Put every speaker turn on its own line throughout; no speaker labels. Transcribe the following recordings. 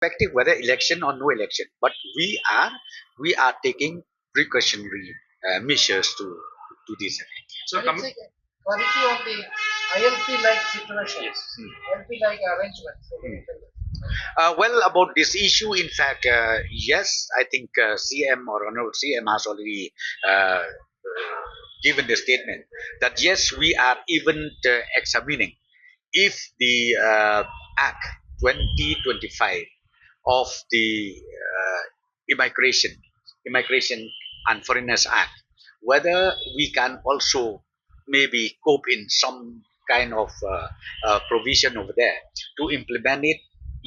irrespective whether election or no election. But we are taking precautionary measures to this effect.
So coming quality of the ILP like situation, yes. ILP like arrangement.
Well, about this issue, in fact, yes, I think CM or Honorable CM has already given the statement that yes, we are even examining if the Act 2025 of the Immigration and Foreigners Act, whether we can also maybe cope in some kind of provision over there to implement it,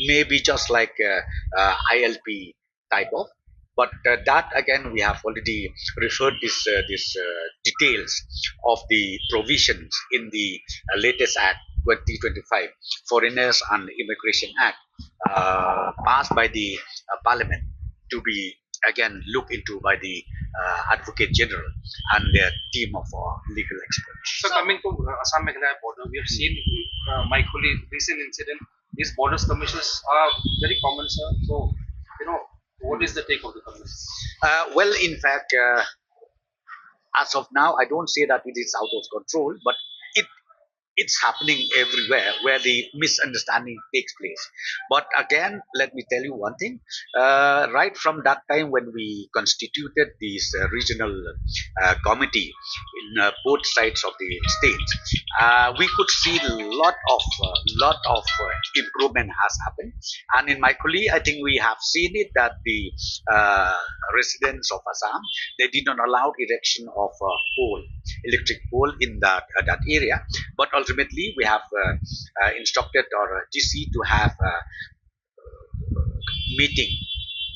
maybe just like ILP type of. But that again, we have already referred this details of the provisions in the latest Act 2025, Foreigners and Immigration Act, passed by the Parliament, to be again looked into by the Advocate General and their team of legal experts.
So coming to Assam Meghalaya border, we have seen my colleague recent incident. These borders commissions are very common, sir. So what is the take of the commission?
Well, in fact, as of now, I don't say that it is out of control, but it it's happening everywhere where the misunderstanding takes place. But again, let me tell you one thing. Right from that time when we constituted this regional committee in both sides of the states, we could see lot of improvement has happened. And in Maikuli, I think we have seen it that the residents of Assam, they did not allow erection of electric pole in that area. But ultimately, we have instructed our GC to have a meeting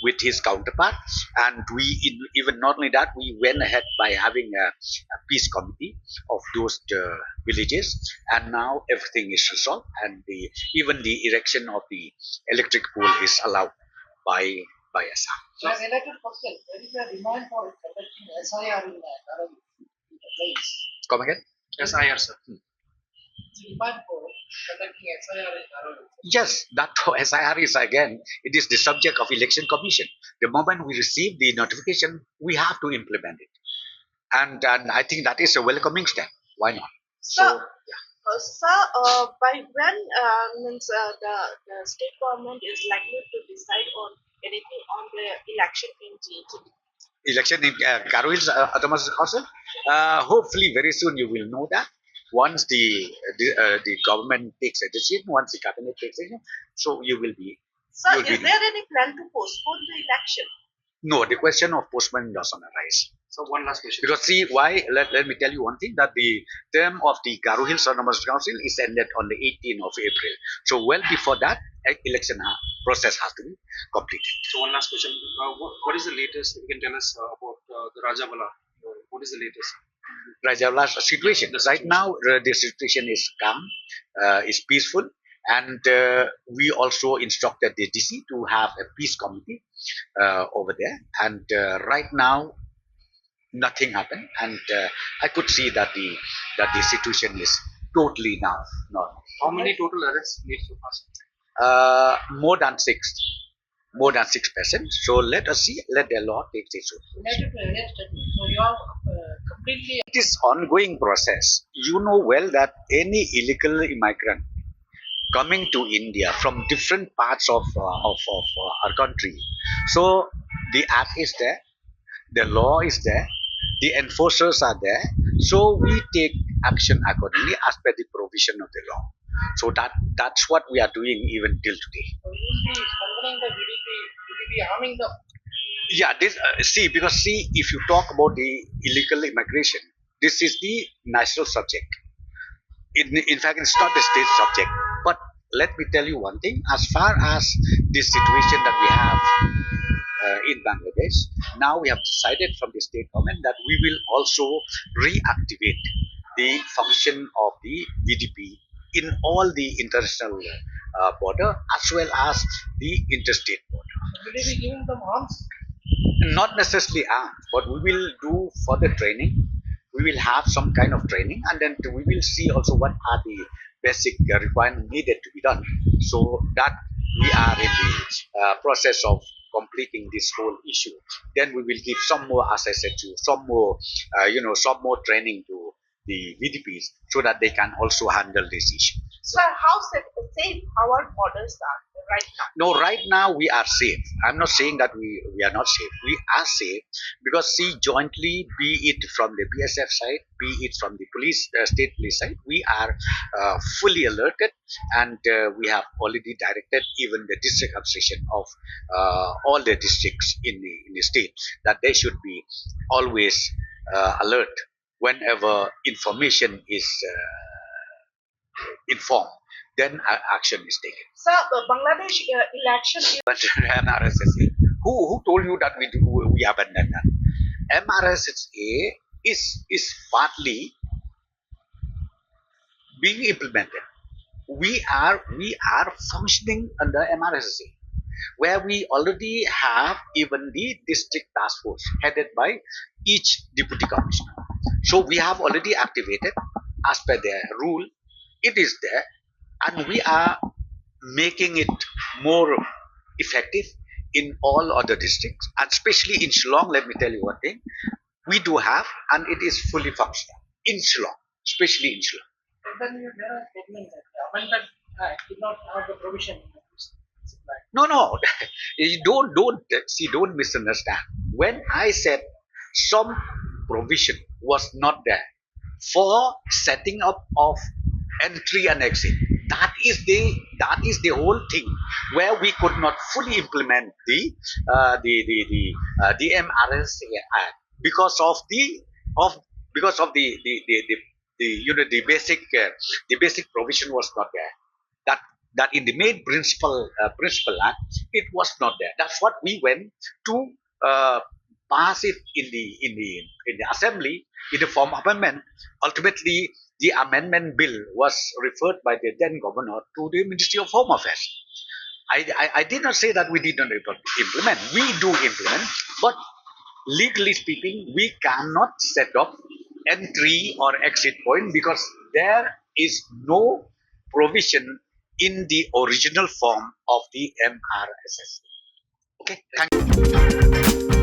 with his counterpart, and even not only that, we went ahead by having a peace committee of those villages, and now everything is resolved, and even the erection of the electric pole is allowed by Assam.
So, related question, there is a demand for conducting SIR in the place.
Come again?
SIR, sir. Demand for conducting SIR in Aravalli.
Yes, that SIR is again, it is the subject of election commission. The moment we receive the notification, we have to implement it, and I think that is a welcoming step. Why not?
So, by when the state government is likely to decide on anything on the election in GT?
Election in Karuil's Autonomous Council. Hopefully, very soon you will know that. Once the government takes a decision, once the cabinet takes a decision, so you will be.
So, is there any plan to postpone the election?
No, the question of postponement doesn't arise.
So one last question.
Because see why? Let me tell you one thing, that the term of the Garo Hills Autonomous Council is ended on the 18th of April. So well before that, election process has to be completed.
So one last question. What is the latest? You can tell us about the Rajabala. What is the latest?
Rajabala's situation. Right now, the situation is calm, is peaceful, and we also instructed the DC to have a peace committee over there. And right now, nothing happened, and I could see that the situation is totally now normal.
How many total arrests made so far?
More than 6%. So let us see. Let the law take its own.
Related to arrest statement. So you are completely.
It is ongoing process. You know well that any illegal immigrant coming to India from different parts of our country, so the act is there, the law is there, the enforcers are there, so we take action accordingly as per the provision of the law. So that's what we are doing even till today.
So you will be strengthening the VDP. Will you be harming them?
Yeah, this because if you talk about the illegal immigration, this is the national subject. In fact, it's not the state subject. But let me tell you one thing: as far as this situation that we have in Bangladesh, now we have decided from the state government that we will also reactivate the function of the VDP in all the international border as well as the interstate border.
Will you be giving them arms?
Not necessarily arms, but we will do further training. We will have some kind of training, and then we will see also what are the basic requirements needed to be done. So that we are in the process of completing this whole issue. Then we will give some more, as I said to you, some more, some more training to the VDPs so that they can also handle this issue.
So how safe our borders are right now?
No, right now we are safe. I'm not saying that we are not safe. We are safe because, see, jointly, be it from the BSF side, be it from the police, state police side, we are fully alerted, and we have already directed even the district administration of all the districts in the state that they should be always alert whenever information is informed. Then action is taken.
So Bangladesh election is
But MRSSA, who told you that we abandoned that? MRSSA is partly being implemented. We are functioning under MRSSA, where we already have even the district task force headed by each deputy commissioner. So we have already activated as per their rule. It is there, and we are making it more effective in all other districts, and especially in Shillong. Let me tell you one thing: we do have, and it is fully functional in Shillong, especially in Shillong.
Then there are statements that the amendment did not have the provision in the supply.
No. You don't misunderstand. When I said some provision was not there for setting up of entry and exit, that is the whole thing where we could not fully implement the MRSSA Act because of the basic provision was not there. That in the main principle act, it was not there. That's what we went to pass it in the assembly in the form of amendment. Ultimately, the amendment bill was referred by the then governor to the Ministry of Home Affairs. I did not say that we did not implement. We do implement, but legally speaking, we cannot set up entry or exit point because there is no provision in the original form of the MRSSA. Okay, thank you.